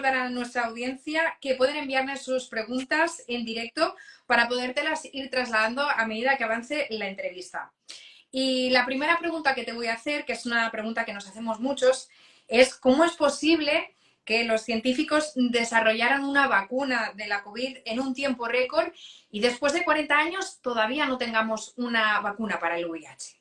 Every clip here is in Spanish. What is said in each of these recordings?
recordar a nuestra audiencia que pueden enviarnos sus preguntas en directo para podértelas ir trasladando a medida que avance la entrevista. Y la primera pregunta que te voy a hacer, que es una pregunta que nos hacemos muchos, es ¿cómo es posible que los científicos desarrollaran una vacuna de la COVID en un tiempo récord y después de 40 años todavía no tengamos una vacuna para el VIH?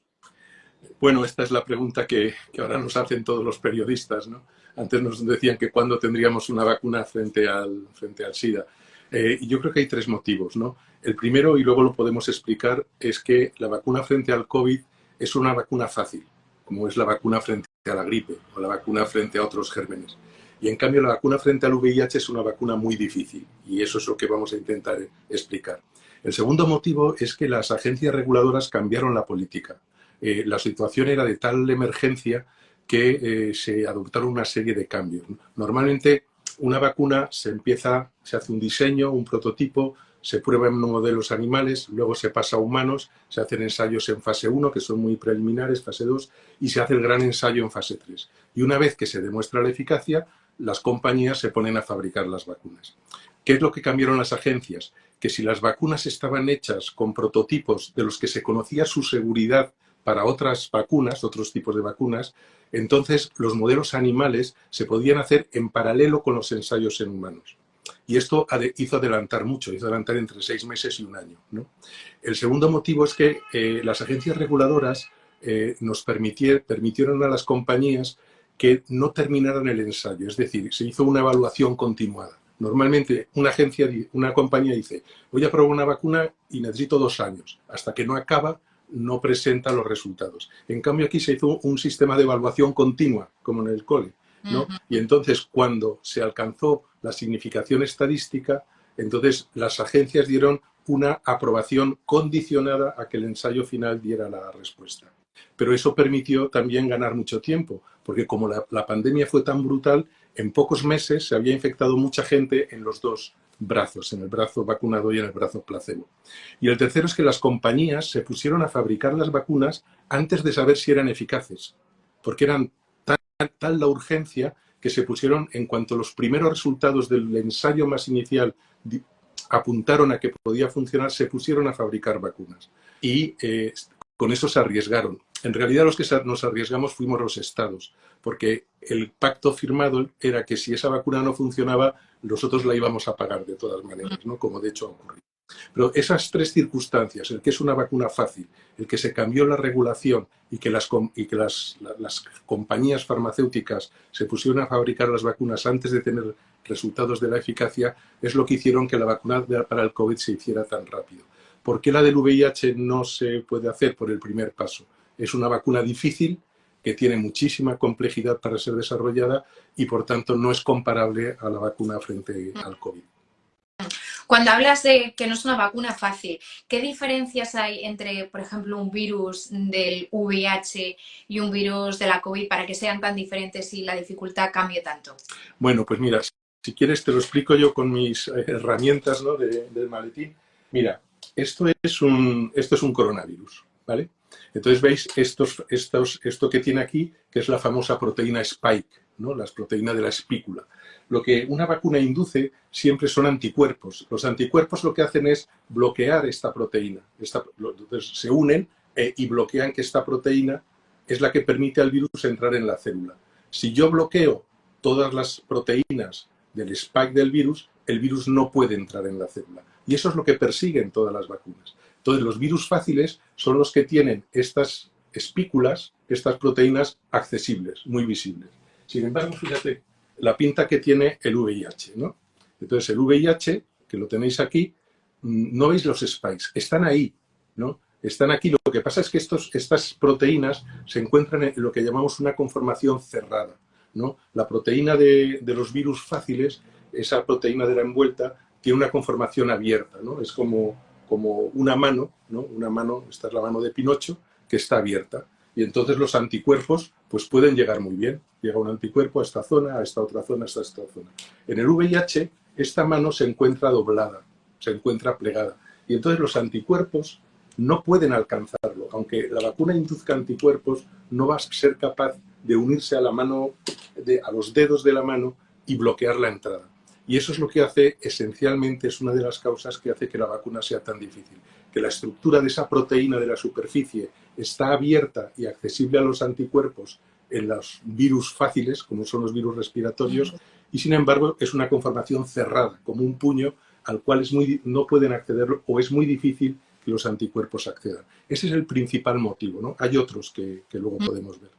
Bueno, esta es la pregunta que ahora nos hacen todos los periodistas, ¿no? Antes nos decían que cuándo tendríamos una vacuna frente al SIDA. Y yo creo que hay tres motivos, ¿no? El primero, y luego lo podemos explicar, es que la vacuna frente al COVID es una vacuna fácil, como es la vacuna frente a la gripe o la vacuna frente a otros gérmenes. Y en cambio la vacuna frente al VIH es una vacuna muy difícil y eso es lo que vamos a intentar explicar. El segundo motivo es que las agencias reguladoras cambiaron la política. La situación era de tal emergencia que se adoptaron una serie de cambios. Normalmente una vacuna se hace un diseño, un prototipo, se prueba en modelos animales, luego se pasa a humanos, se hacen ensayos en fase 1, que son muy preliminares, fase 2, y se hace el gran ensayo en fase 3. Y una vez que se demuestra la eficacia, las compañías se ponen a fabricar las vacunas. ¿Qué es lo que cambiaron las agencias? Que si las vacunas estaban hechas con prototipos de los que se conocía su seguridad para otras vacunas, otros tipos de vacunas, entonces los modelos animales se podían hacer en paralelo con los ensayos en humanos. Y esto hizo adelantar mucho, hizo adelantar entre 6 meses y 1 año, ¿no? El segundo motivo es que las agencias reguladoras nos permitieron a las compañías que no terminaran el ensayo, es decir, se hizo una evaluación continuada. Normalmente una compañía dice, voy a probar una vacuna y necesito 2 años. Hasta que no acaba, no presenta los resultados. En cambio, aquí se hizo un sistema de evaluación continua, como en el cole, ¿no? Y entonces, cuando se alcanzó la significación estadística, entonces las agencias dieron una aprobación condicionada a que el ensayo final diera la respuesta. Pero eso permitió también ganar mucho tiempo, porque como la pandemia fue tan brutal, en pocos meses se había infectado mucha gente en los dos brazos, en el brazo vacunado y en el brazo placebo. Y el tercero es que las compañías se pusieron a fabricar las vacunas antes de saber si eran eficaces, porque eran tal la urgencia que se pusieron, en cuanto los primeros resultados del ensayo más inicial apuntaron a que podía funcionar, se pusieron a fabricar vacunas. Y con eso se arriesgaron. En realidad los que nos arriesgamos fuimos los estados, porque el pacto firmado era que si esa vacuna no funcionaba, nosotros la íbamos a pagar de todas maneras, ¿no? Como de hecho ha ocurrido. Pero esas tres circunstancias, el que es una vacuna fácil, el que se cambió la regulación y que las compañías farmacéuticas se pusieron a fabricar las vacunas antes de tener resultados de la eficacia, es lo que hicieron que la vacuna para el COVID se hiciera tan rápido. ¿Por qué la del VIH no se puede hacer por el primer paso? Es una vacuna difícil, que tiene muchísima complejidad para ser desarrollada y, por tanto, no es comparable a la vacuna frente al COVID. Cuando hablas de que no es una vacuna fácil, ¿qué diferencias hay entre, por ejemplo, un virus del VIH y un virus de la COVID para que sean tan diferentes y la dificultad cambie tanto? Bueno, pues mira, si quieres te lo explico yo con mis herramientas, ¿no? del maletín. Mira, esto es un coronavirus, ¿vale? Entonces veis esto que tiene aquí, que es la famosa proteína Spike, ¿no? Las proteínas de la espícula. Lo que una vacuna induce siempre son anticuerpos. Los anticuerpos lo que hacen es bloquear esta proteína. Entonces se unen y bloquean que esta proteína es la que permite al virus entrar en la célula. Si yo bloqueo todas las proteínas del spike del virus, el virus no puede entrar en la célula. Y eso es lo que persiguen todas las vacunas. Entonces, los virus fáciles son los que tienen estas espículas, estas proteínas accesibles, muy visibles. Sin embargo, fíjate la pinta que tiene el VIH, ¿no? Entonces, el VIH, que lo tenéis aquí, no veis los spikes, están ahí, ¿no? Están aquí. Lo que pasa es que estas proteínas se encuentran en lo que llamamos una conformación cerrada, ¿no? La proteína de los virus fáciles, esa proteína de la envuelta, tiene una conformación abierta, ¿no? Es como una mano, ¿no? Una mano, esta es la mano de Pinocho, que está abierta. Y entonces los anticuerpos pues pueden llegar muy bien. Llega un anticuerpo a esta zona, a esta otra zona, a esta zona. En el VIH, esta mano se encuentra doblada, se encuentra plegada. Y entonces los anticuerpos no pueden alcanzarlo. Aunque la vacuna induzca anticuerpos, no va a ser capaz de unirse a la mano, a los dedos de la mano y bloquear la entrada. Y eso es lo que hace, esencialmente, es una de las causas que hace que la vacuna sea tan difícil. Que la estructura de esa proteína de la superficie está abierta y accesible a los anticuerpos en los virus fáciles, como son los virus respiratorios, y sin embargo es una conformación cerrada, como un puño al cual no pueden acceder o es muy difícil que los anticuerpos accedan. Ese es el principal motivo, ¿no? Hay otros que luego podemos ver.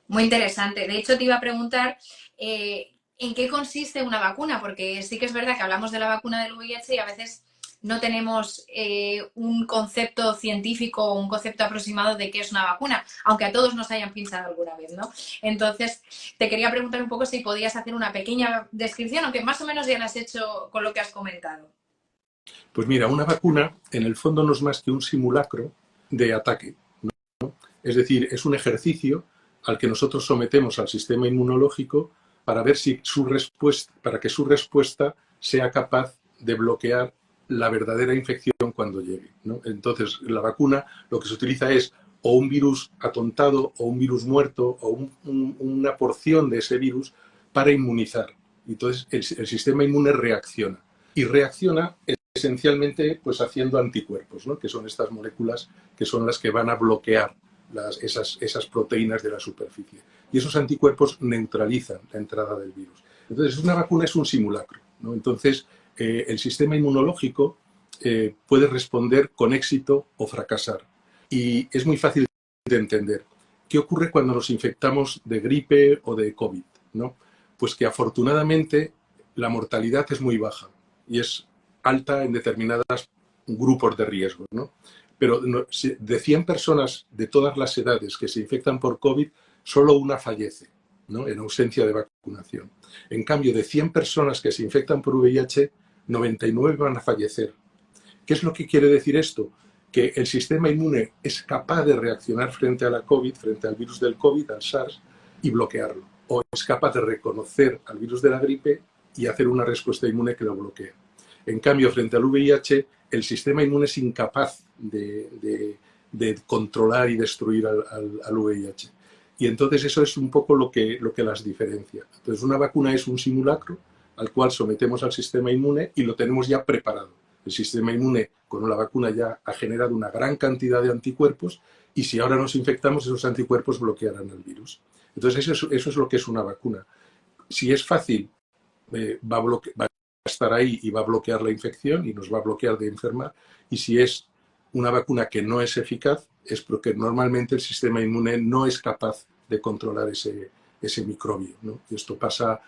Muy interesante. De hecho, te iba a preguntar en qué consiste una vacuna, porque sí que es verdad que hablamos de la vacuna del VIH y a veces no tenemos un concepto científico o un concepto aproximado de qué es una vacuna, aunque a todos nos hayan pinchado alguna vez, ¿no? Entonces, te quería preguntar un poco si podías hacer una pequeña descripción, aunque más o menos ya la has hecho con lo que has comentado. Pues mira, una vacuna en el fondo no es más que un simulacro de ataque, ¿no? Es decir, es un ejercicio al que nosotros sometemos al sistema inmunológico para ver si para que su respuesta sea capaz de bloquear la verdadera infección cuando llegue, ¿no? Entonces, la vacuna lo que se utiliza es o un virus atontado o un virus muerto o una porción de ese virus para inmunizar. Entonces, el sistema inmune reacciona. Y reacciona esencialmente pues, haciendo anticuerpos, ¿no? Que son estas moléculas que son las que van a bloquear esas proteínas de la superficie. Y esos anticuerpos neutralizan la entrada del virus. Entonces, una vacuna es un simulacro, ¿no? Entonces, el sistema inmunológico puede responder con éxito o fracasar. Y es muy fácil de entender. ¿Qué ocurre cuando nos infectamos de gripe o de COVID, ¿no? Pues que afortunadamente la mortalidad es muy baja y es alta en determinados grupos de riesgo, ¿no? Pero de 100 personas de todas las edades que se infectan por COVID, solo una fallece, ¿no? En ausencia de vacunación. En cambio, de 100 personas que se infectan por VIH, 99 van a fallecer. ¿Qué es lo que quiere decir esto? Que el sistema inmune es capaz de reaccionar frente a la COVID, frente al virus del COVID, al SARS, y bloquearlo. O es capaz de reconocer al virus de la gripe y hacer una respuesta inmune que lo bloquea. En cambio, frente al VIH, el sistema inmune es incapaz de controlar y destruir al VIH. Y entonces eso es un poco lo que las diferencia. Entonces una vacuna es un simulacro al cual sometemos al sistema inmune y lo tenemos ya preparado. El sistema inmune con la vacuna ya ha generado una gran cantidad de anticuerpos y si ahora nos infectamos, esos anticuerpos bloquearán el virus. Entonces eso es lo que es una vacuna. Si es fácil, va a estar ahí y va a bloquear la infección y nos va a bloquear de enfermar. Y si es una vacuna que no es eficaz, es porque normalmente el sistema inmune no es capaz de controlar ese microbio, ¿no? Y esto pasa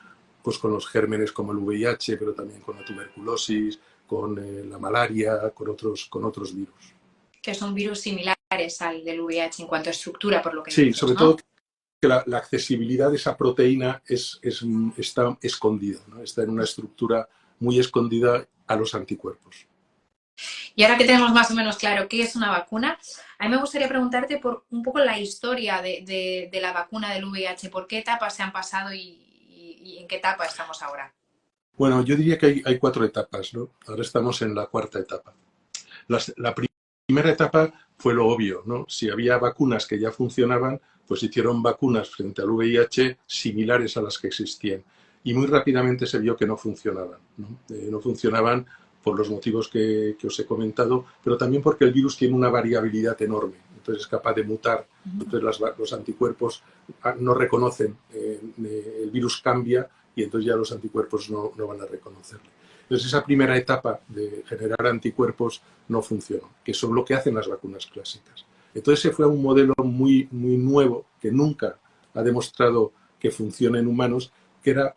pues, con los gérmenes como el VIH, pero también con la tuberculosis, con la malaria, con otros virus. Que son virus similares al del VIH en cuanto a estructura, por lo que sí, dices, sobre ¿no? todo que la accesibilidad de esa proteína está escondida, ¿no? Está en una estructura muy escondida a los anticuerpos. Y ahora que tenemos más o menos claro qué es una vacuna, a mí me gustaría preguntarte por un poco la historia de la vacuna del VIH, por qué etapas se han pasado y en qué etapa estamos ahora. Bueno, yo diría que hay 4 etapas, ¿no? Ahora estamos en la 4ª etapa. La primera etapa fue lo obvio, ¿no? Si había vacunas que ya funcionaban, pues hicieron vacunas frente al VIH similares a las que existían. Y muy rápidamente se vio que no funcionaban, ¿no? No funcionaban por los motivos que os he comentado, pero también porque el virus tiene una variabilidad enorme, entonces es capaz de mutar, entonces los anticuerpos no reconocen, el virus cambia y entonces ya los anticuerpos no van a reconocerle. Entonces esa primera etapa de generar anticuerpos no funcionó, que son lo que hacen las vacunas clásicas. Entonces se fue a un modelo muy nuevo que nunca ha demostrado que funcione en humanos, que era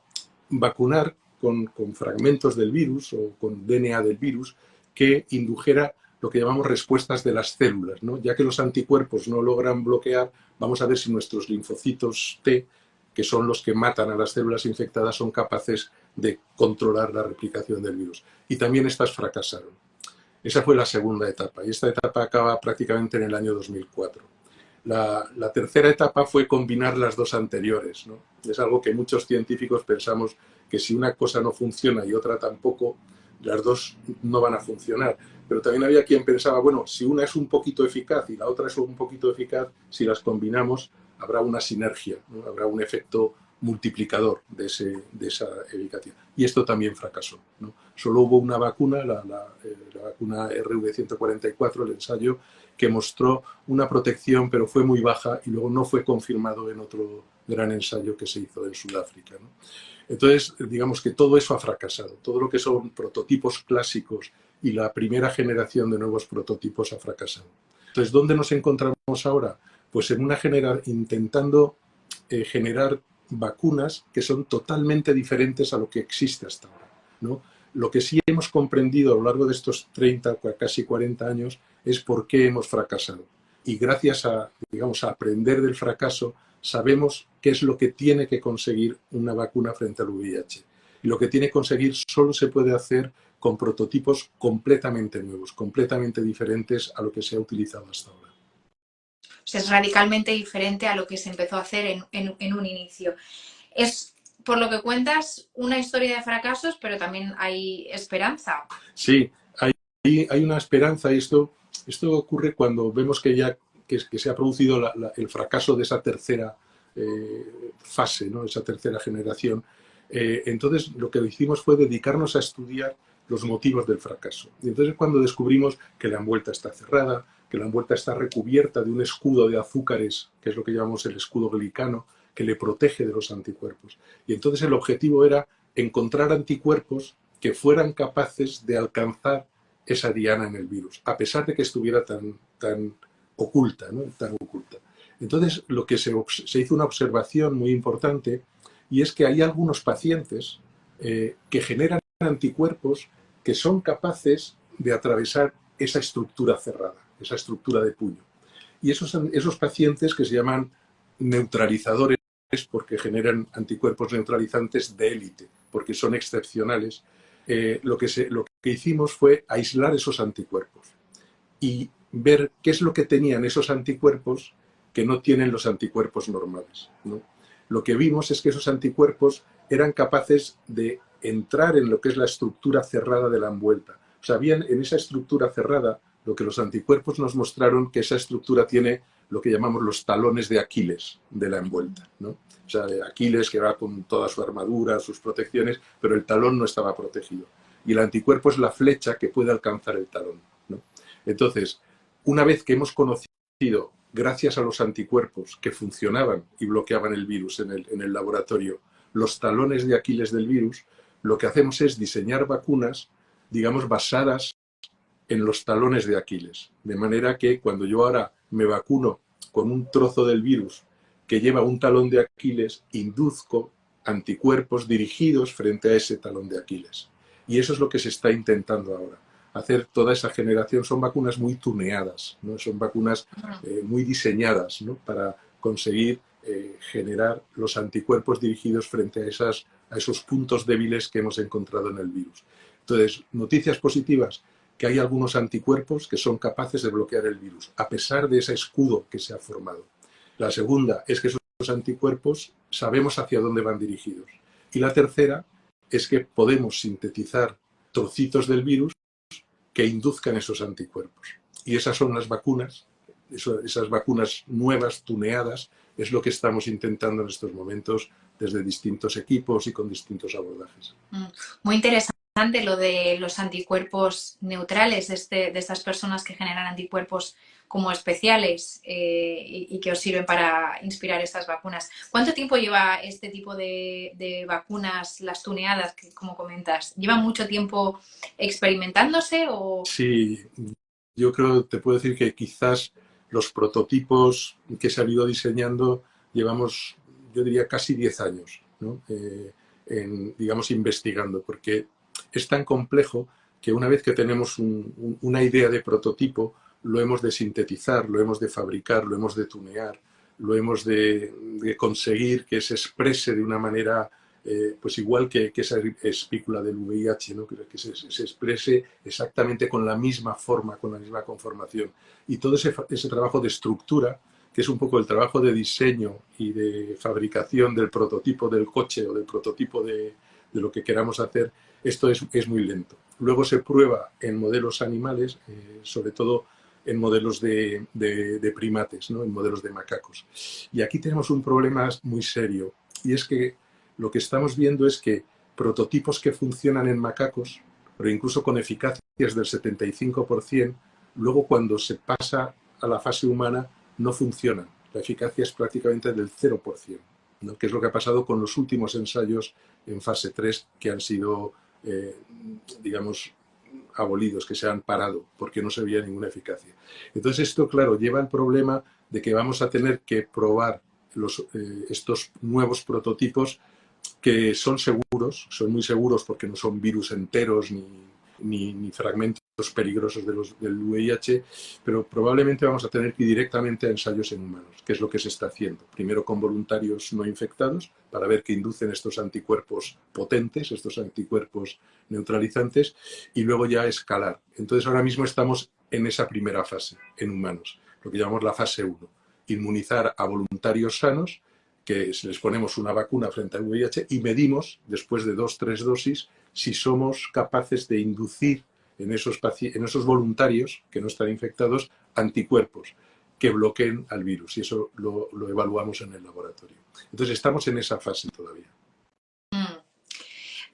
vacunar con fragmentos del virus o con DNA del virus que indujera lo que llamamos respuestas de las células, ¿no? Ya que los anticuerpos no logran bloquear, vamos a ver si nuestros linfocitos T, que son los que matan a las células infectadas, son capaces de controlar la replicación del virus. Y también estas fracasaron. Esa fue la segunda etapa y esta etapa acaba prácticamente en el año 2004. La tercera etapa fue combinar las dos anteriores, ¿no? Es algo que muchos científicos pensamos que si una cosa no funciona y otra tampoco, las dos no van a funcionar. Pero también había quien pensaba, bueno, si una es un poquito eficaz y la otra es un poquito eficaz, si las combinamos habrá una sinergia, ¿no? Habrá un efecto multiplicador de esa eficacia. Y esto también fracasó, ¿no? Solo hubo una vacuna, la vacuna RV144, el ensayo, que mostró una protección, pero fue muy baja y luego no fue confirmado en otro gran ensayo que se hizo en Sudáfrica, ¿no? Entonces, digamos que todo eso ha fracasado. Todo lo que son prototipos clásicos y la primera generación de nuevos prototipos ha fracasado. Entonces, ¿dónde nos encontramos ahora? Pues en intentando generar vacunas que son totalmente diferentes a lo que existe hasta ahora, ¿no? Lo que sí hemos comprendido a lo largo de estos 30, casi 40 años, es por qué hemos fracasado. Y gracias a, digamos, a aprender del fracaso, sabemos qué es lo que tiene que conseguir una vacuna frente al VIH. Y lo que tiene que conseguir solo se puede hacer con prototipos completamente nuevos, completamente diferentes a lo que se ha utilizado hasta ahora. O sea, es radicalmente diferente a lo que se empezó a hacer en un inicio. Es, por lo que cuentas, una historia de fracasos, pero también hay esperanza. Sí, hay una esperanza y esto ocurre cuando vemos que se ha producido el fracaso de esa tercera fase, ¿no? Esa tercera generación. Entonces, lo que hicimos fue dedicarnos a estudiar los motivos del fracaso. Y entonces cuando descubrimos que la envuelta está cerrada, que la envuelta está recubierta de un escudo de azúcares, que es lo que llamamos el escudo glicano, que le protege de los anticuerpos. Y entonces el objetivo era encontrar anticuerpos que fueran capaces de alcanzar esa diana en el virus, a pesar de que estuviera tan oculta, ¿no? Tan oculta. Entonces, lo que se hizo una observación muy importante, y es que hay algunos pacientes que generan anticuerpos que son capaces de atravesar esa estructura cerrada, esa estructura de puño. Y esos pacientes que se llaman neutralizadores porque generan anticuerpos neutralizantes de élite, porque son excepcionales, lo que hicimos fue aislar esos anticuerpos y ver qué es lo que tenían esos anticuerpos que no tienen los anticuerpos normales, ¿no? Lo que vimos es que esos anticuerpos eran capaces de entrar en lo que es la estructura cerrada de la envuelta. O sea, bien, en esa estructura cerrada, lo que los anticuerpos nos mostraron que esa estructura tiene lo que llamamos los talones de Aquiles de la envuelta, ¿no? O sea, de Aquiles que va con toda su armadura, sus protecciones, pero el talón no estaba protegido. Y el anticuerpo es la flecha que puede alcanzar el talón, ¿no? Entonces, una vez que hemos conocido, gracias a los anticuerpos que funcionaban y bloqueaban el virus en el laboratorio, los talones de Aquiles del virus, lo que hacemos es diseñar vacunas, digamos, basadas en los talones de Aquiles. De manera que cuando yo ahora me vacuno con un trozo del virus que lleva un talón de Aquiles, induzco anticuerpos dirigidos frente a ese talón de Aquiles. Y eso es lo que se está intentando ahora. Hacer toda esa generación, son vacunas muy tuneadas, ¿no? Son vacunas muy diseñadas, ¿no? Para conseguir generar los anticuerpos dirigidos frente a esos puntos débiles que hemos encontrado en el virus. Entonces, noticias positivas, que hay algunos anticuerpos que son capaces de bloquear el virus, a pesar de ese escudo que se ha formado. La segunda es que esos anticuerpos sabemos hacia dónde van dirigidos. Y la tercera es que podemos sintetizar trocitos del virus que induzcan esos anticuerpos. Y esas son las vacunas, esas vacunas nuevas, tuneadas, es lo que estamos intentando en estos momentos desde distintos equipos y con distintos abordajes. Muy interesante lo de los anticuerpos neutrales, de estas personas que generan anticuerpos como especiales y que os sirven para inspirar estas vacunas. ¿Cuánto tiempo lleva este tipo de vacunas, las tuneadas, que, como comentas? ¿Lleva mucho tiempo experimentándose? O... Sí, yo creo, te puedo decir que quizás los prototipos que se han ido diseñando llevamos, yo diría, casi 10 años, ¿no? Digamos, investigando, porque es tan complejo que una vez que tenemos una idea de prototipo, lo hemos de sintetizar, lo hemos de fabricar, lo hemos de tunear, lo hemos de conseguir que se exprese de una manera, pues igual que esa espícula del VIH, ¿no? Que se exprese exactamente con la misma forma, con la misma conformación. Y todo ese trabajo de estructura, que es un poco el trabajo de diseño y de fabricación del prototipo del coche o del prototipo de lo que queramos hacer, esto es muy lento. Luego se prueba en modelos animales, sobre todo en modelos de primates, ¿no? En modelos de macacos. Y aquí tenemos un problema muy serio, y es que lo que estamos viendo es que prototipos que funcionan en macacos, pero incluso con eficacias del 75%, luego cuando se pasa a la fase humana no funcionan. La eficacia es prácticamente del 0%, ¿no? Que es lo que ha pasado con los últimos ensayos en fase 3 que han sido, digamos, abolidos, que se han parado porque no se veía ninguna eficacia. Entonces esto, claro, lleva al problema de que vamos a tener que probar estos nuevos prototipos que son seguros, son muy seguros porque no son virus enteros ni fragmentos peligrosos del VIH, pero probablemente vamos a tener que ir directamente a ensayos en humanos, que es lo que se está haciendo. Primero con voluntarios no infectados, para ver qué inducen estos anticuerpos potentes, estos anticuerpos neutralizantes, y luego ya escalar. Entonces ahora mismo estamos en esa primera fase, en humanos, lo que llamamos la fase 1. Inmunizar a voluntarios sanos, que les ponemos una vacuna frente al VIH y medimos, después de 2-3 dosis, si somos capaces de inducir en esos voluntarios que no están infectados anticuerpos que bloqueen al virus. Y eso lo evaluamos en el laboratorio. Entonces estamos en esa fase todavía.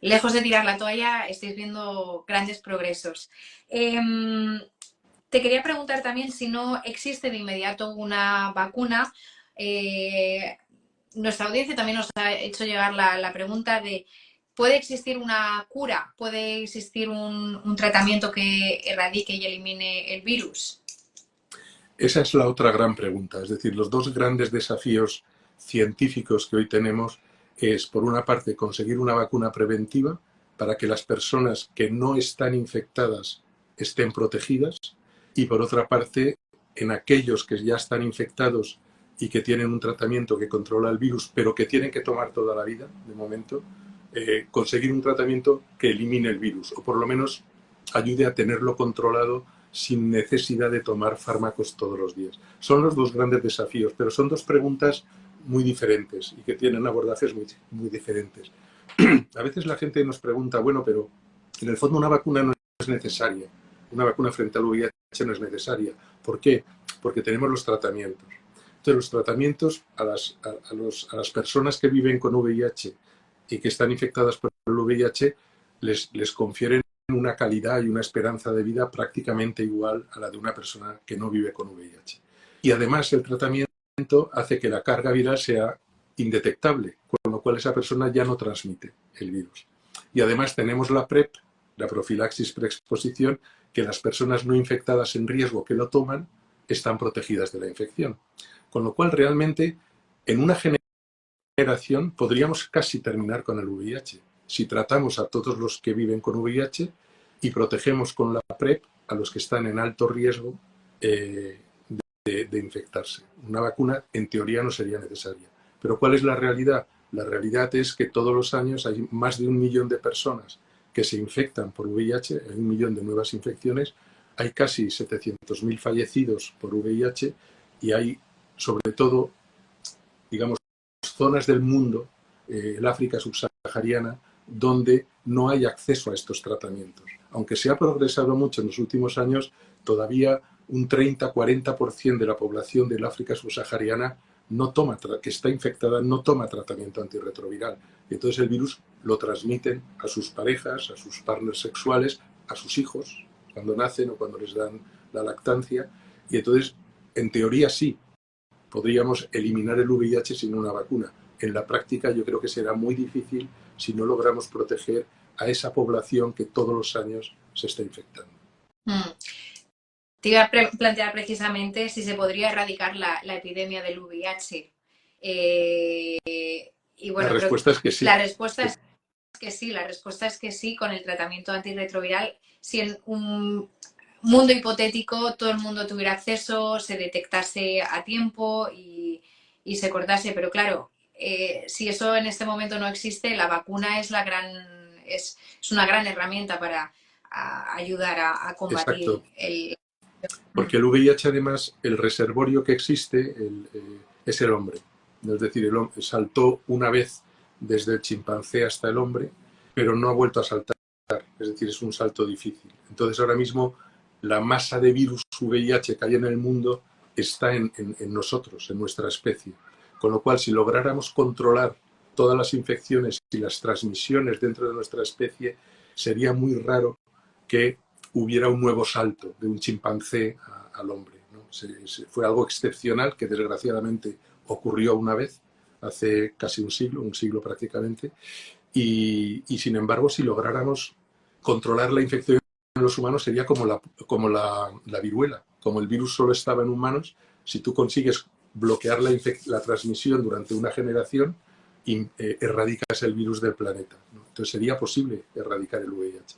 Lejos de tirar la toalla, estáis viendo grandes progresos. Te quería preguntar también si no existe de inmediato una vacuna. Nuestra audiencia también nos ha hecho llegar la pregunta de ¿puede existir una cura? ¿Puede existir un tratamiento que erradique y elimine el virus? Esa es la otra gran pregunta. Es decir, los dos grandes desafíos científicos que hoy tenemos es, por una parte, conseguir una vacuna preventiva para que las personas que no están infectadas estén protegidas y, por otra parte, en aquellos que ya están infectados y que tienen un tratamiento que controla el virus, pero que tienen que tomar toda la vida, de momento, conseguir un tratamiento que elimine el virus o por lo menos ayude a tenerlo controlado sin necesidad de tomar fármacos todos los días. Son los dos grandes desafíos, pero son dos preguntas muy diferentes y que tienen abordajes muy diferentes. A veces la gente nos pregunta, bueno, pero en el fondo una vacuna no es necesaria, una vacuna frente al VIH no es necesaria. ¿Por qué? Porque tenemos los tratamientos. Entonces, los tratamientos a las personas que viven con VIH y que están infectadas por el VIH les confieren una calidad y una esperanza de vida prácticamente igual a la de una persona que no vive con VIH. Y además el tratamiento hace que la carga viral sea indetectable, con lo cual esa persona ya no transmite el virus. Y además tenemos la PrEP, la profilaxis preexposición, que las personas no infectadas en riesgo que lo toman están protegidas de la infección. Con lo cual realmente en una generación podríamos casi terminar con el VIH si tratamos a todos los que viven con VIH y protegemos con la PrEP a los que están en alto riesgo de infectarse. Una vacuna en teoría no sería necesaria. Pero ¿cuál es la realidad? La realidad es que todos los años hay más de 1 millón de personas que se infectan por VIH, hay 1 millón de nuevas infecciones, hay casi 700.000 fallecidos por VIH y hay sobre todo, digamos, zonas del mundo, el África subsahariana, donde no hay acceso a estos tratamientos. Aunque se ha progresado mucho en los últimos años, todavía un 30-40% de la población del África subsahariana que está infectada no toma tratamiento antirretroviral. Y entonces el virus lo transmiten a sus parejas, a sus partners sexuales, a sus hijos, cuando nacen o cuando les dan la lactancia. Y entonces, en teoría sí, podríamos eliminar el VIH sin una vacuna. En la práctica yo creo que será muy difícil si no logramos proteger a esa población que todos los años se está infectando. Te iba a plantear precisamente si se podría erradicar la epidemia del VIH. Y bueno, la respuesta es que sí. La respuesta es que sí, la respuesta es que sí, con el tratamiento antirretroviral, si en un mundo hipotético todo el mundo tuviera acceso, se detectase a tiempo y se cortase, pero claro, si eso en este momento no existe, la vacuna es una gran herramienta para ayudar a combatir Porque el VIH, además, el reservorio que existe es el hombre. Es decir, el hombre saltó una vez desde el chimpancé hasta el hombre, pero no ha vuelto a saltar. Es decir, es un salto difícil. Entonces, ahora mismo, la masa de virus VIH que hay en el mundo está en nosotros, en nuestra especie. Con lo cual, si lográramos controlar todas las infecciones y las transmisiones dentro de nuestra especie, sería muy raro que hubiera un nuevo salto de un chimpancé al hombre, ¿no? Fue algo excepcional que desgraciadamente ocurrió una vez, hace casi un siglo prácticamente, y sin embargo, si lográramos controlar la infección en los humanos, sería como la viruela. Como el virus solo estaba en humanos, si tú consigues bloquear la transmisión durante una generación, erradicas el virus del planeta, ¿no? Entonces sería posible erradicar el VIH.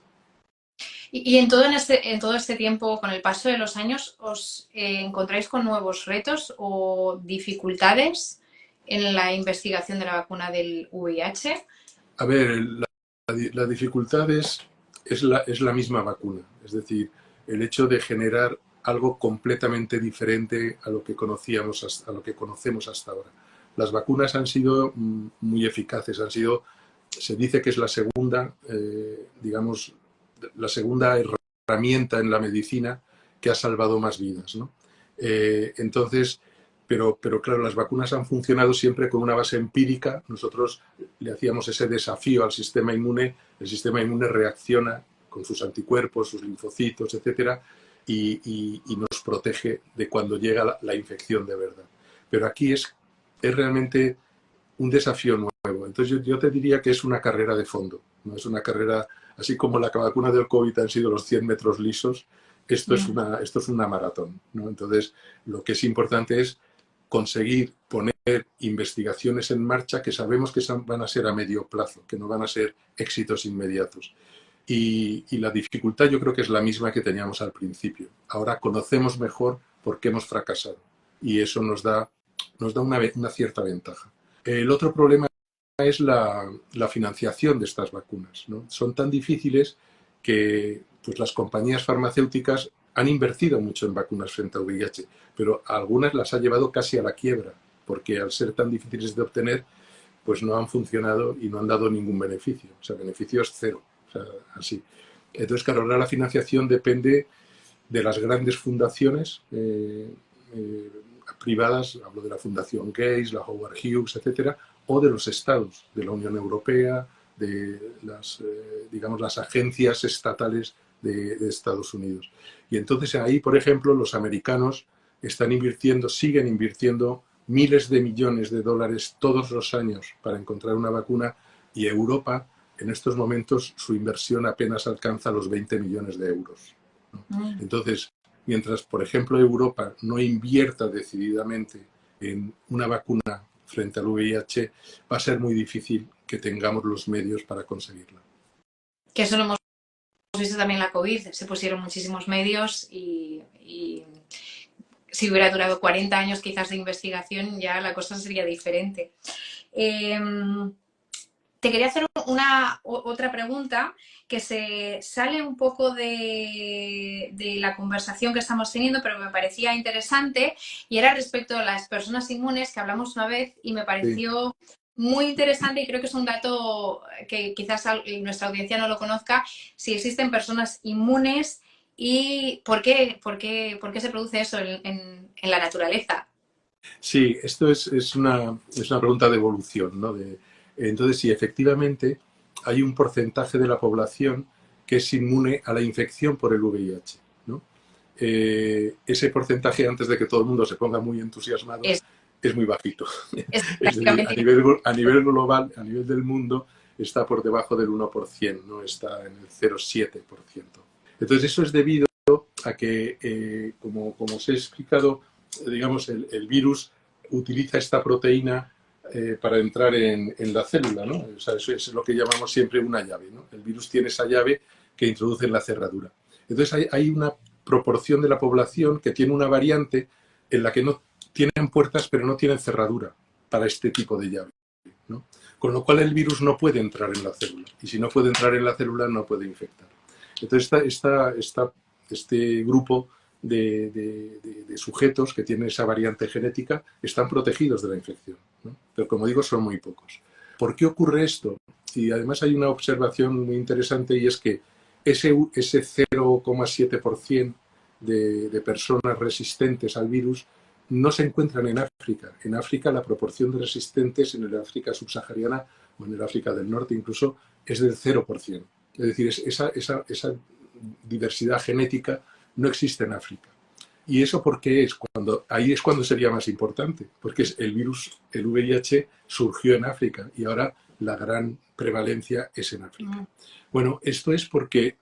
Y en todo este tiempo, con el paso de los años, ¿os encontráis con nuevos retos o dificultades en la investigación de la vacuna del VIH? A ver, la dificultad es la misma vacuna. Es decir, el hecho de generar algo completamente diferente a lo que conocíamos, a lo que conocemos hasta ahora. Las vacunas han sido muy eficaces, se dice que es la segunda, digamos, la segunda herramienta en la medicina que ha salvado más vidas, ¿no? Entonces, pero claro, las vacunas han funcionado siempre con una base empírica. Nosotros le hacíamos ese desafío al sistema inmune, el sistema inmune reacciona con sus anticuerpos, sus linfocitos, etcétera, y nos protege de cuando llega la infección de verdad. Pero aquí es realmente un desafío nuevo. Entonces yo te diría que es una carrera de fondo, no es una carrera, así como la vacuna del COVID han sido los 100 metros lisos, esto es una maratón, ¿no? Entonces lo que es importante es conseguir poner investigaciones en marcha que sabemos que van a ser a medio plazo, que no van a ser éxitos inmediatos. Y la dificultad yo creo que es la misma que teníamos al principio. Ahora conocemos mejor por qué hemos fracasado y eso nos da una cierta ventaja. El otro problema es la financiación de estas vacunas, ¿no? Son tan difíciles que pues, las compañías farmacéuticas han invertido mucho en vacunas frente al VIH, pero a algunas las ha llevado casi a la quiebra, porque al ser tan difíciles de obtener, pues no han funcionado y no han dado ningún beneficio. O sea, beneficio es cero. O sea, así. Entonces, claro, ahora la financiación depende de las grandes fundaciones privadas, hablo de la Fundación Gates, la Howard Hughes, etcétera, o de los estados, de la Unión Europea, de digamos, las agencias estatales de Estados Unidos. Y entonces ahí, por ejemplo, los americanos siguen invirtiendo miles de millones de dólares todos los años para encontrar una vacuna, y Europa, en estos momentos, su inversión apenas alcanza los 20 millones de euros, ¿no? Entonces, mientras, por ejemplo, Europa no invierta decididamente en una vacuna frente al VIH, va a ser muy difícil que tengamos los medios para conseguirla. Que eso lo hemos visto también en la COVID. Se pusieron muchísimos medios y si hubiera durado 40 años quizás de investigación, ya la cosa sería diferente. Te quería hacer otra pregunta que se sale un poco de la conversación que estamos teniendo, pero me parecía interesante, y era respecto a las personas inmunes, que hablamos una vez y me pareció muy interesante, y creo que es un dato que quizás nuestra audiencia no lo conozca, si existen personas inmunes y por qué se produce eso en la naturaleza. Sí, esto es una pregunta de evolución, ¿no? Entonces, sí, efectivamente, hay un porcentaje de la población que es inmune a la infección por el VIH, ¿no? Ese porcentaje, antes de que todo el mundo se ponga muy entusiasmado, es muy bajito. Es decir, a nivel global, a nivel del mundo, está por debajo del 1%, no está en el 0,7%. Entonces, eso es debido a que, como os he explicado, digamos, el virus utiliza esta proteína para entrar en la célula, ¿no? O sea, eso es lo que llamamos siempre una llave, ¿no? El virus tiene esa llave que introduce en la cerradura. Entonces hay una proporción de la población que tiene una variante en la que no tienen puertas pero no tienen cerradura para este tipo de llave, ¿no? Con lo cual el virus no puede entrar en la célula, y si no puede entrar en la célula no puede infectar. Entonces este grupo de sujetos que tienen esa variante genética están protegidos de la infección, ¿no? Pero como digo, son muy pocos. ¿Por qué ocurre esto? Y además hay una observación muy interesante, y es que ese 0,7% de personas resistentes al virus no se encuentran en África. En África la proporción de resistentes en el África subsahariana o en el África del Norte incluso es del 0%. Es decir, esa diversidad genética no existe en África. ¿Y eso por qué es? Ahí es cuando sería más importante, porque el virus, el VIH, surgió en África y ahora la gran prevalencia es en África. Bueno, esto es porque,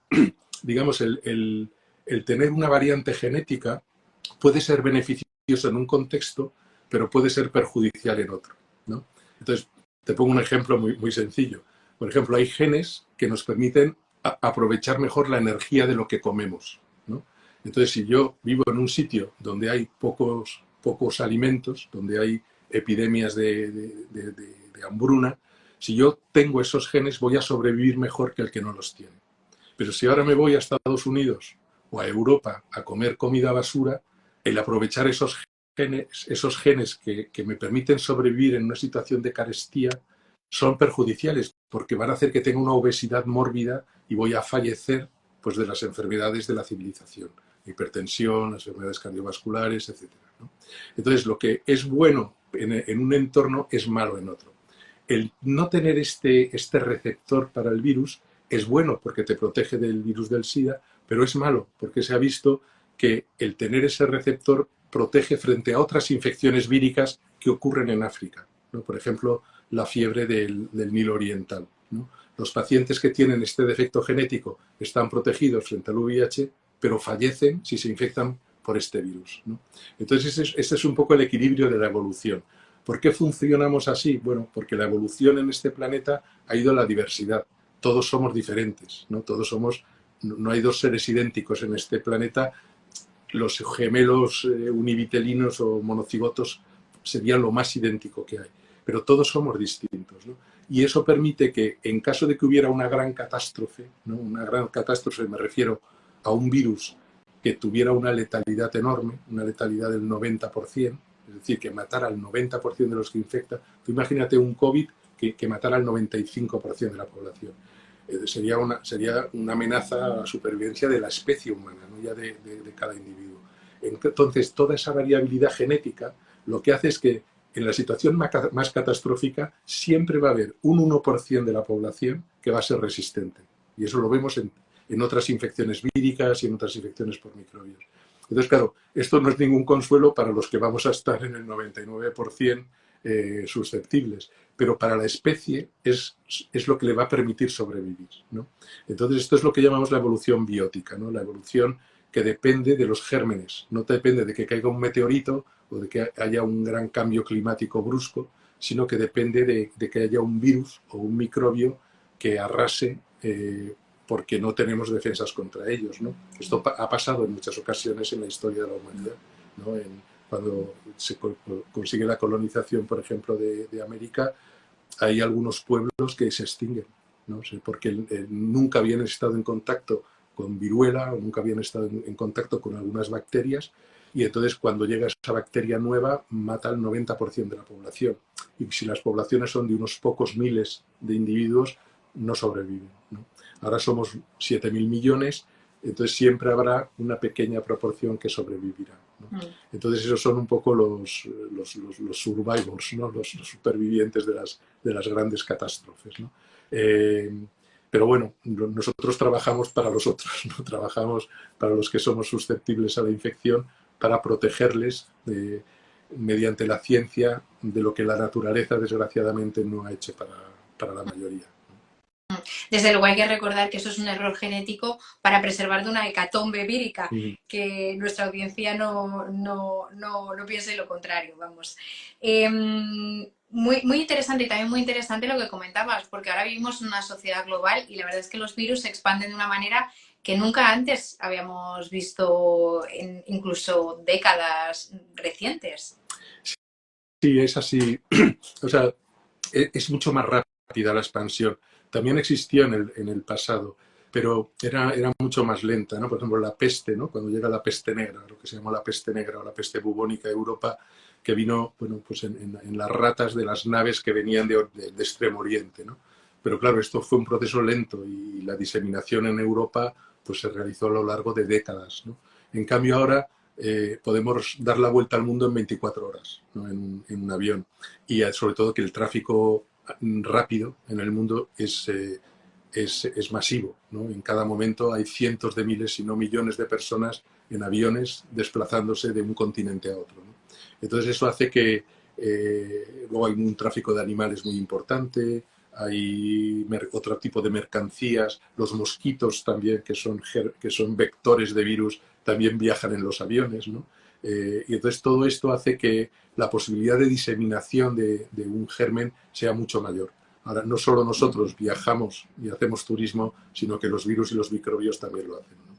digamos, el tener una variante genética puede ser beneficioso en un contexto, pero puede ser perjudicial en otro, ¿no? Entonces, te pongo un ejemplo muy sencillo. Por ejemplo, hay genes que nos permiten aprovechar mejor la energía de lo que comemos, ¿no? Entonces, si yo vivo en un sitio donde hay pocos alimentos, donde hay epidemias de hambruna, si yo tengo esos genes voy a sobrevivir mejor que el que no los tiene. Pero si ahora me voy a Estados Unidos o a Europa a comer comida basura, el aprovechar esos genes que me permiten sobrevivir en una situación de carestía son perjudiciales porque van a hacer que tenga una obesidad mórbida y voy a fallecer pues, de las enfermedades de la civilización, hipertensión, las enfermedades cardiovasculares, etc., ¿no? Entonces, lo que es bueno en un entorno es malo en otro. El no tener este receptor para el virus es bueno porque te protege del virus del SIDA, pero es malo porque se ha visto que el tener ese receptor protege frente a otras infecciones víricas que ocurren en África, ¿no? Por ejemplo, la fiebre del Nilo Oriental, ¿no? Los pacientes que tienen este defecto genético están protegidos frente al VIH, pero fallecen si se infectan por este virus, ¿no? Entonces, ese es un poco el equilibrio de la evolución. ¿Por qué funcionamos así? Bueno, porque la evolución en este planeta ha ido a la diversidad. Todos somos diferentes, ¿no? No hay dos seres idénticos en este planeta. Los gemelos univitelinos o monocigotos serían lo más idéntico que hay. Pero todos somos distintos, ¿no? Y eso permite que en caso de que hubiera una gran catástrofe, ¿no? Una gran catástrofe, me refiero a un virus que tuviera una letalidad enorme, una letalidad del 90%, es decir, que matara al 90% de los que infecta. Tú imagínate un COVID que matara al 95% de la población. Sería una amenaza a la supervivencia de la especie humana, no ya de cada individuo. Entonces, toda esa variabilidad genética lo que hace es que en la situación más catastrófica siempre va a haber un 1% de la población que va a ser resistente. Y eso lo vemos en otras infecciones víricas y en otras infecciones por microbios. Entonces, claro, esto no es ningún consuelo para los que vamos a estar en el 99% susceptibles, pero para la especie es lo que le va a permitir sobrevivir, ¿no? Entonces, esto es lo que llamamos la evolución biótica, ¿no? La evolución que depende de los gérmenes, no depende de que caiga un meteorito o de que haya un gran cambio climático brusco, sino que depende de que haya un virus o un microbio que arrase porque no tenemos defensas contra ellos, ¿no? Esto ha pasado en muchas ocasiones en la historia de la humanidad, ¿no? Cuando se consigue la colonización, por ejemplo, de América, hay algunos pueblos que se extinguen, ¿no? Porque nunca habían estado en contacto con viruela o nunca habían estado en contacto con algunas bacterias y entonces cuando llega esa bacteria nueva mata al 90% de la población. Y si las poblaciones son de unos pocos miles de individuos, no sobreviven, ¿no? Ahora somos 7.000 millones, entonces siempre habrá una pequeña proporción que sobrevivirá, ¿no? Entonces esos son un poco los survivors, ¿no? Los supervivientes de las grandes catástrofes, ¿no? Pero bueno, nosotros trabajamos para los otros, ¿no? Trabajamos para los que somos susceptibles a la infección para protegerles mediante la ciencia de lo que la naturaleza desgraciadamente no ha hecho para la mayoría. Desde luego hay que recordar que eso es un error genético para preservar de una hecatombe vírica, que nuestra audiencia no piense lo contrario, vamos. Muy interesante y también muy interesante lo que comentabas, porque ahora vivimos en una sociedad global y la verdad es que los virus se expanden de una manera que nunca antes habíamos visto en incluso décadas recientes. Sí, es así. O sea, es mucho más rápida la expansión. También existía en el pasado, pero era mucho más lenta, ¿no? Por ejemplo, la peste, ¿no? Cuando llega la peste negra, lo que se llamó la peste negra o la peste bubónica de Europa, que vino, bueno, pues en las ratas de las naves que venían de Extremo Oriente, ¿no? Pero claro, esto fue un proceso lento y la diseminación en Europa pues se realizó a lo largo de décadas, ¿no? En cambio ahora podemos dar la vuelta al mundo en 24 horas, ¿no? En un avión. Y sobre todo que el tráfico rápido en el mundo es masivo, ¿no? En cada momento hay cientos de miles, si no millones de personas en aviones desplazándose de un continente a otro, ¿no? Entonces eso hace que luego hay un tráfico de animales muy importante, hay otro tipo de mercancías, los mosquitos también, que son vectores de virus, también viajan en los aviones, ¿no? Y entonces todo esto hace que la posibilidad de diseminación de un germen sea mucho mayor. Ahora, no solo nosotros viajamos y hacemos turismo, sino que los virus y los microbios también lo hacen, ¿no?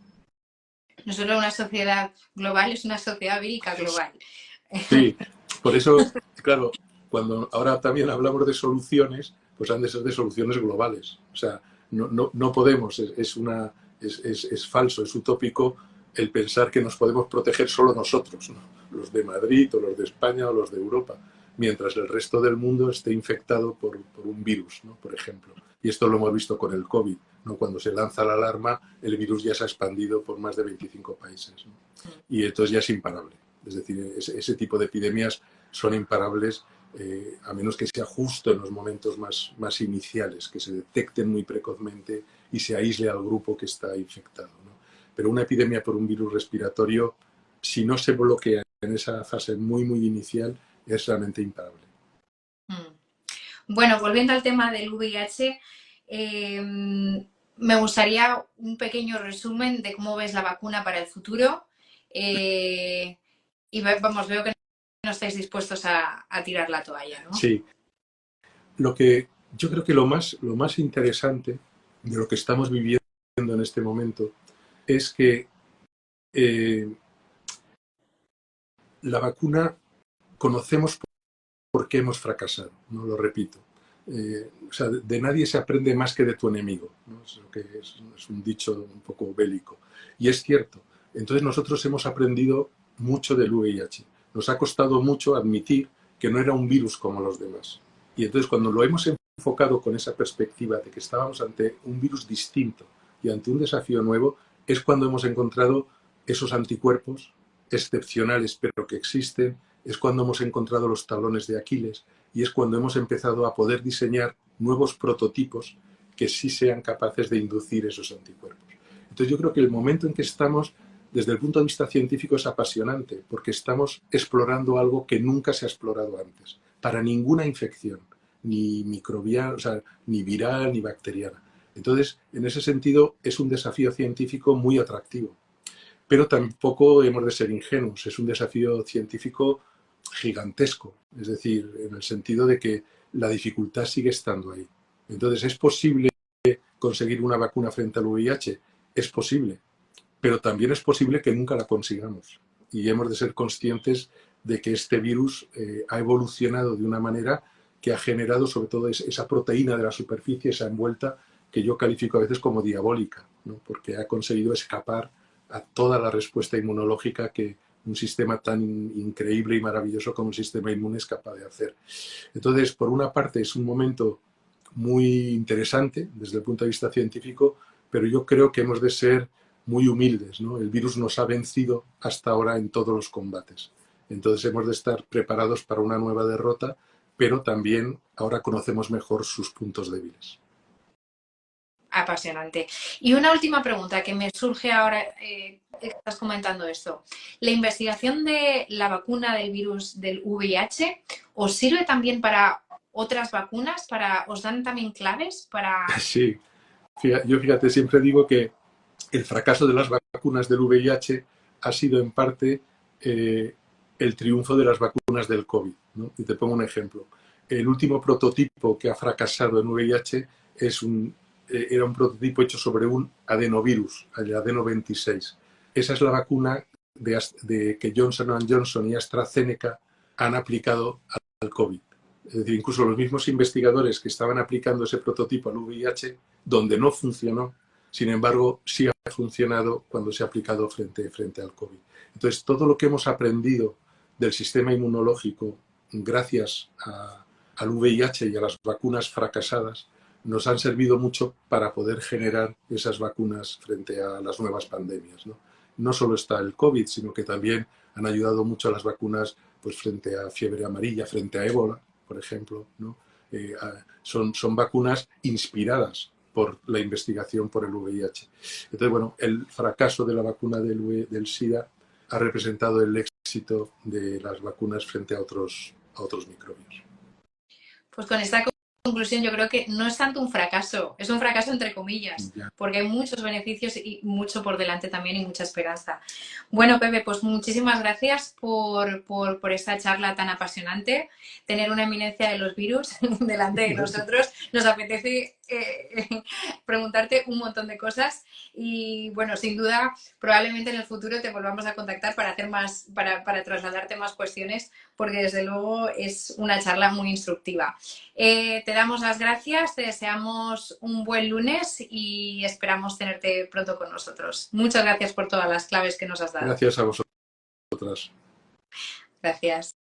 No solo una sociedad global, es una sociedad vírica global. Sí, por eso, claro, cuando ahora también hablamos de soluciones, pues han de ser de soluciones globales. O sea, no podemos, es falso, es utópico el pensar que nos podemos proteger solo nosotros, ¿no? Los de Madrid o los de España o los de Europa, mientras el resto del mundo esté infectado por un virus, ¿no? Por ejemplo. Y esto lo hemos visto con el COVID, ¿no? Cuando se lanza la alarma, el virus ya se ha expandido por más de 25 países, ¿no? Y entonces ya es imparable. Es decir, ese tipo de epidemias son imparables, a menos que sea justo en los momentos más iniciales, que se detecten muy precozmente y se aísle al grupo que está infectado, ¿no? Pero una epidemia por un virus respiratorio, si no se bloquea en esa fase muy inicial, es realmente imparable. Bueno, volviendo al tema del VIH, me gustaría un pequeño resumen de cómo ves la vacuna para el futuro. Y vamos, veo que no estáis dispuestos a tirar la toalla, ¿no? Sí, yo creo que lo más interesante de lo que estamos viviendo en este momento es que la vacuna conocemos por qué hemos fracasado, no lo repito. O sea, de nadie se aprende más que de tu enemigo, ¿no? Es un dicho un poco bélico. Y es cierto. Entonces nosotros hemos aprendido mucho del VIH. Nos ha costado mucho admitir que no era un virus como los demás. Y entonces cuando lo hemos enfocado con esa perspectiva de que estábamos ante un virus distinto y ante un desafío nuevo, es cuando hemos encontrado esos anticuerpos excepcionales pero que existen, es cuando hemos encontrado los talones de Aquiles y es cuando hemos empezado a poder diseñar nuevos prototipos que sí sean capaces de inducir esos anticuerpos. Entonces yo creo que el momento en que estamos, desde el punto de vista científico, es apasionante, porque estamos explorando algo que nunca se ha explorado antes, para ninguna infección, ni microbiana, o sea, ni viral, ni bacteriana. Entonces, en ese sentido, es un desafío científico muy atractivo. Pero tampoco hemos de ser ingenuos, es un desafío científico gigantesco, es decir, en el sentido de que la dificultad sigue estando ahí. Entonces, ¿es posible conseguir una vacuna frente al VIH? Es posible, pero también es posible que nunca la consigamos. Y hemos de ser conscientes de que este virus ha evolucionado de una manera que ha generado sobre todo esa proteína de la superficie, esa envuelta, que yo califico a veces como diabólica, ¿no? Porque ha conseguido escapar a toda la respuesta inmunológica que un sistema tan increíble y maravilloso como un sistema inmune es capaz de hacer. Entonces, por una parte, es un momento muy interesante desde el punto de vista científico, pero yo creo que hemos de ser muy humildes, ¿no? El virus nos ha vencido hasta ahora en todos los combates. Entonces hemos de estar preparados para una nueva derrota, pero también ahora conocemos mejor sus puntos débiles. Apasionante. Y una última pregunta que me surge ahora, estás comentando esto. ¿La investigación de la vacuna del virus del VIH os sirve también para otras vacunas? ¿Os dan también claves para...? Sí, yo fíjate, siempre digo que el fracaso de las vacunas del VIH ha sido en parte el triunfo de las vacunas del COVID, ¿no? Y te pongo un ejemplo. El último prototipo que ha fracasado en VIH era un prototipo hecho sobre un adenovirus, el adeno 26. Esa es la vacuna que Johnson Johnson y AstraZeneca han aplicado al COVID. Es decir, incluso los mismos investigadores que estaban aplicando ese prototipo al VIH, donde no funcionó, sin embargo, sí ha funcionado cuando se ha aplicado frente al COVID. Entonces, todo lo que hemos aprendido del sistema inmunológico gracias al VIH y a las vacunas fracasadas nos han servido mucho para poder generar esas vacunas frente a las nuevas pandemias, ¿no? no solo está el COVID, sino que también han ayudado mucho a las vacunas pues, frente a fiebre amarilla, frente a ébola, por ejemplo, ¿no? Son vacunas inspiradas por la investigación por el VIH. Entonces, bueno, el fracaso de la vacuna del SIDA ha representado el éxito de las vacunas frente a otros microbios. Pues con esta conclusión yo creo que no es tanto un fracaso, es un fracaso entre comillas, Ya. porque hay muchos beneficios y mucho por delante también y mucha esperanza. Bueno, Pepe, pues muchísimas gracias por esta charla tan apasionante, tener una eminencia de los virus delante de nosotros. Nos apetece preguntarte un montón de cosas y bueno, sin duda, probablemente en el futuro te volvamos a contactar para hacer más, para trasladarte más cuestiones, porque desde luego es una charla muy instructiva. Te damos las gracias, te deseamos un buen lunes y esperamos tenerte pronto con nosotros. Muchas gracias por todas las claves que nos has dado. Gracias a vosotras. Gracias.